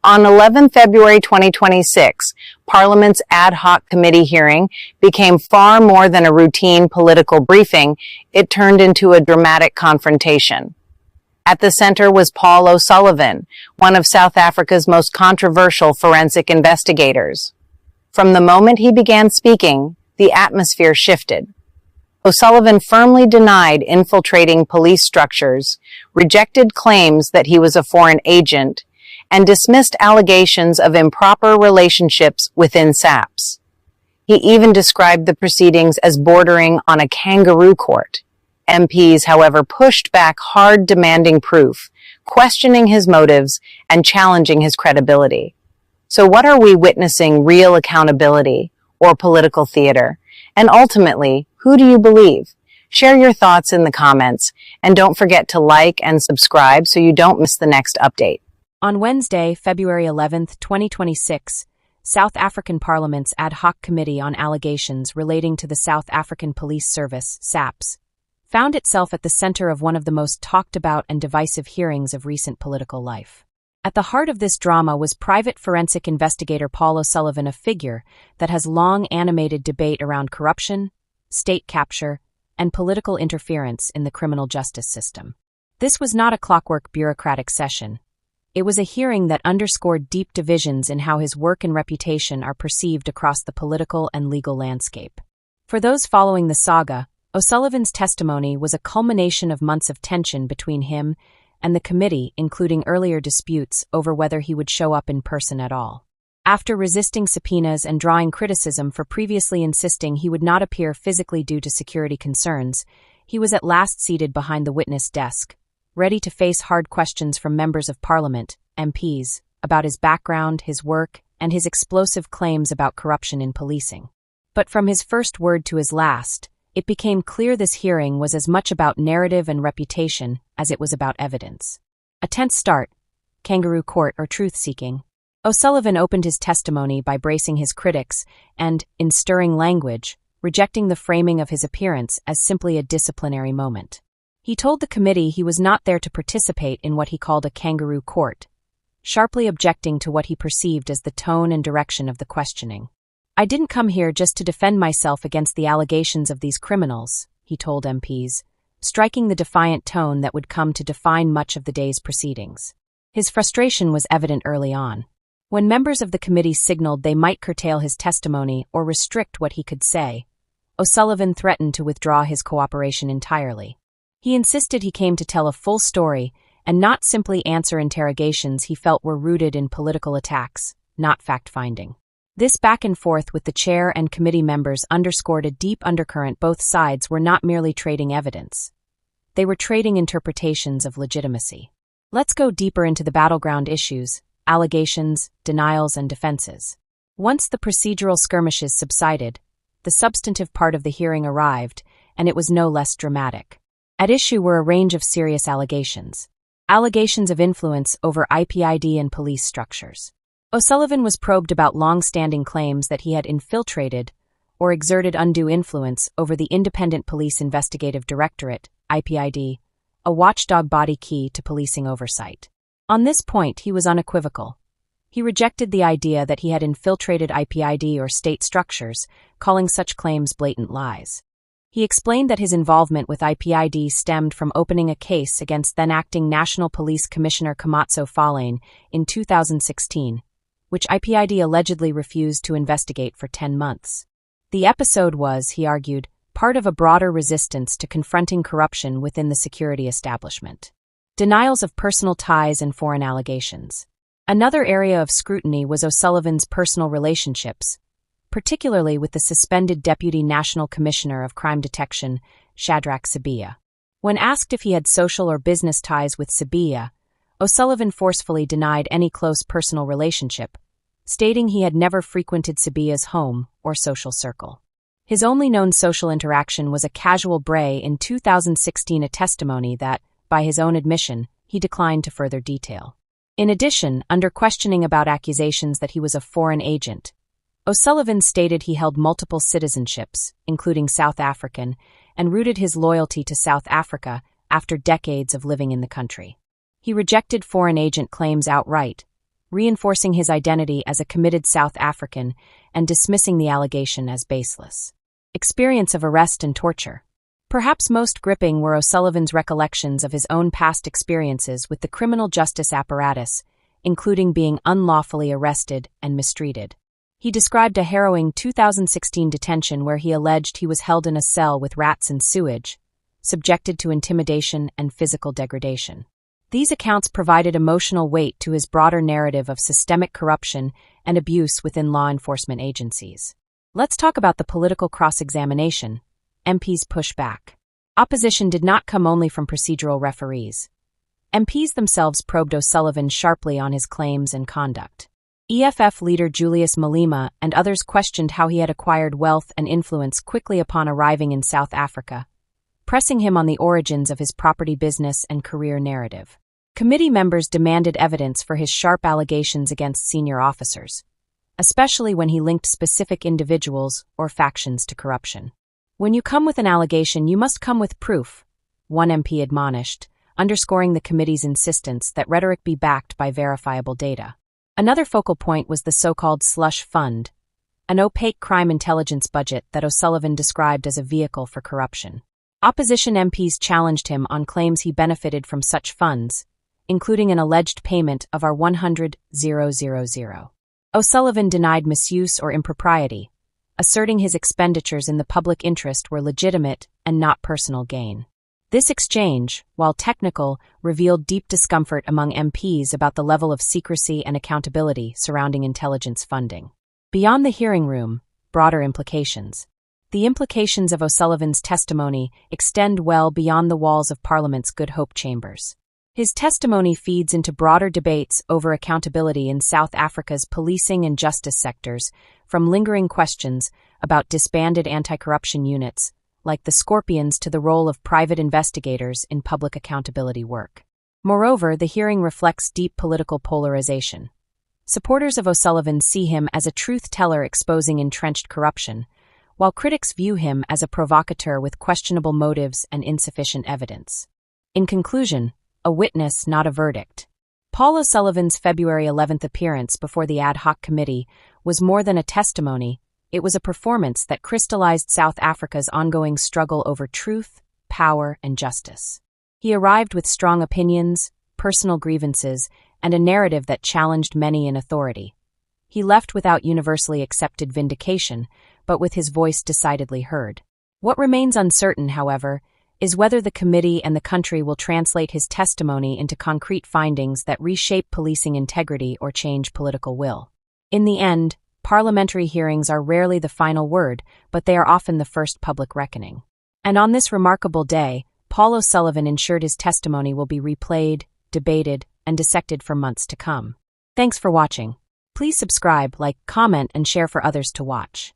On 11 February 2026, Parliament's ad hoc committee hearing became far more than a routine political briefing. It turned into a dramatic confrontation. At the center was Paul O'Sullivan, one of South Africa's most controversial forensic investigators. From the moment he began speaking, the atmosphere shifted. O'Sullivan firmly denied infiltrating police structures, rejected claims that he was a foreign agent, and dismissed allegations of improper relationships within SAPS. He even described the proceedings as bordering on a kangaroo court. MPs, however, pushed back hard, demanding proof, questioning his motives and challenging his credibility. So what are we witnessing, real accountability or political theater? And ultimately, who do you believe? Share your thoughts in the comments, and don't forget to like and subscribe so you don't miss the next update. On Wednesday, February 11, 2026, South African Parliament's Ad Hoc Committee on Allegations relating to the South African Police Service, SAPS, found itself at the center of one of the most talked about and divisive hearings of recent political life. At the heart of this drama was private forensic investigator Paul O'Sullivan, a figure that has long animated debate around corruption, state capture, and political interference in the criminal justice system. This was not a clockwork bureaucratic session. It was a hearing that underscored deep divisions in how his work and reputation are perceived across the political and legal landscape. For those following the saga, O'Sullivan's testimony was a culmination of months of tension between him and the committee, including earlier disputes over whether he would show up in person at all. After resisting subpoenas and drawing criticism for previously insisting he would not appear physically due to security concerns, he was at last seated behind the witness desk, ready to face hard questions from members of Parliament, MPs, about his background, his work, and his explosive claims about corruption in policing. But from his first word to his last, it became clear this hearing was as much about narrative and reputation as it was about evidence. A tense start, kangaroo court or truth-seeking. O'Sullivan opened his testimony by bracing his critics and, in stirring language, rejecting the framing of his appearance as simply a disciplinary moment. He told the committee he was not there to participate in what he called a kangaroo court, sharply objecting to what he perceived as the tone and direction of the questioning. "I didn't come here just to defend myself against the allegations of these criminals," he told MPs, striking the defiant tone that would come to define much of the day's proceedings. His frustration was evident early on. When members of the committee signaled they might curtail his testimony or restrict what he could say, O'Sullivan threatened to withdraw his cooperation entirely. He insisted he came to tell a full story and not simply answer interrogations he felt were rooted in political attacks, not fact-finding. This back and forth with the chair and committee members underscored a deep undercurrent. Both sides were not merely trading evidence. They were trading interpretations of legitimacy. Let's go deeper into the battleground issues, allegations, denials, and defenses. Once the procedural skirmishes subsided, the substantive part of the hearing arrived, and it was no less dramatic. At issue were a range of serious allegations. Allegations of influence over IPID and police structures. O'Sullivan was probed about long-standing claims that he had infiltrated or exerted undue influence over the Independent Police Investigative Directorate, IPID, a watchdog body key to policing oversight. On this point, he was unequivocal. He rejected the idea that he had infiltrated IPID or state structures, calling such claims blatant lies. He explained that his involvement with IPID stemmed from opening a case against then-acting National Police Commissioner Kamatso Falane in 2016, which IPID allegedly refused to investigate for 10 months. The episode was, he argued, part of a broader resistance to confronting corruption within the security establishment. Denials of personal ties and foreign allegations. Another area of scrutiny was O'Sullivan's personal relationships, particularly with the suspended Deputy National Commissioner of Crime Detection, Shadrack Sibiya. When asked if he had social or business ties with Sibiya, O'Sullivan forcefully denied any close personal relationship, stating he had never frequented Sibiya's home or social circle. His only known social interaction was a casual bray in 2016, a testimony that, by his own admission, he declined to further detail. In addition, under questioning about accusations that he was a foreign agent, O'Sullivan stated he held multiple citizenships, including South African, and rooted his loyalty to South Africa after decades of living in the country. He rejected foreign agent claims outright, reinforcing his identity as a committed South African and dismissing the allegation as baseless. Experience of arrest and torture. Perhaps most gripping were O'Sullivan's recollections of his own past experiences with the criminal justice apparatus, including being unlawfully arrested and mistreated. He described a harrowing 2016 detention where he alleged he was held in a cell with rats and sewage, subjected to intimidation and physical degradation. These accounts provided emotional weight to his broader narrative of systemic corruption and abuse within law enforcement agencies. Let's talk about the political cross-examination. MPs push back. Opposition did not come only from procedural referees. MPs themselves probed O'Sullivan sharply on his claims and conduct. EFF leader Julius Malema and others questioned how he had acquired wealth and influence quickly upon arriving in South Africa, pressing him on the origins of his property business and career narrative. Committee members demanded evidence for his sharp allegations against senior officers, especially when he linked specific individuals or factions to corruption. When you come with an allegation, you must come with proof, one MP admonished, underscoring the committee's insistence that rhetoric be backed by verifiable data. Another focal point was the so-called slush fund, an opaque crime intelligence budget that O'Sullivan described as a vehicle for corruption. Opposition MPs challenged him on claims he benefited from such funds, including an alleged payment of R100,000. O'Sullivan denied misuse or impropriety, asserting his expenditures in the public interest were legitimate and not personal gain. This exchange, while technical, revealed deep discomfort among MPs about the level of secrecy and accountability surrounding intelligence funding. Beyond the hearing room, broader implications. The implications of O'Sullivan's testimony extend well beyond the walls of Parliament's Good Hope chambers. His testimony feeds into broader debates over accountability in South Africa's policing and justice sectors, from lingering questions about disbanded anti-corruption units, like the Scorpions, to the role of private investigators in public accountability work. Moreover, the hearing reflects deep political polarization. Supporters of O'Sullivan see him as a truth-teller exposing entrenched corruption, while critics view him as a provocateur with questionable motives and insufficient evidence. In conclusion, a witness, not a verdict. Paul O'Sullivan's February 11th appearance before the ad hoc committee was more than a testimony. It was a performance that crystallized South Africa's ongoing struggle over truth, power, and justice. He arrived with strong opinions, personal grievances, and a narrative that challenged many in authority. He left without universally accepted vindication, but with his voice decidedly heard. What remains uncertain, however, is whether the committee and the country will translate his testimony into concrete findings that reshape policing integrity or change political will. In the end, parliamentary hearings are rarely the final word, but they are often the first public reckoning. And on this remarkable day, Paul O'Sullivan ensured his testimony will be replayed, debated, and dissected for months to come. Thanks for watching. Please subscribe, like, comment, and share for others to watch.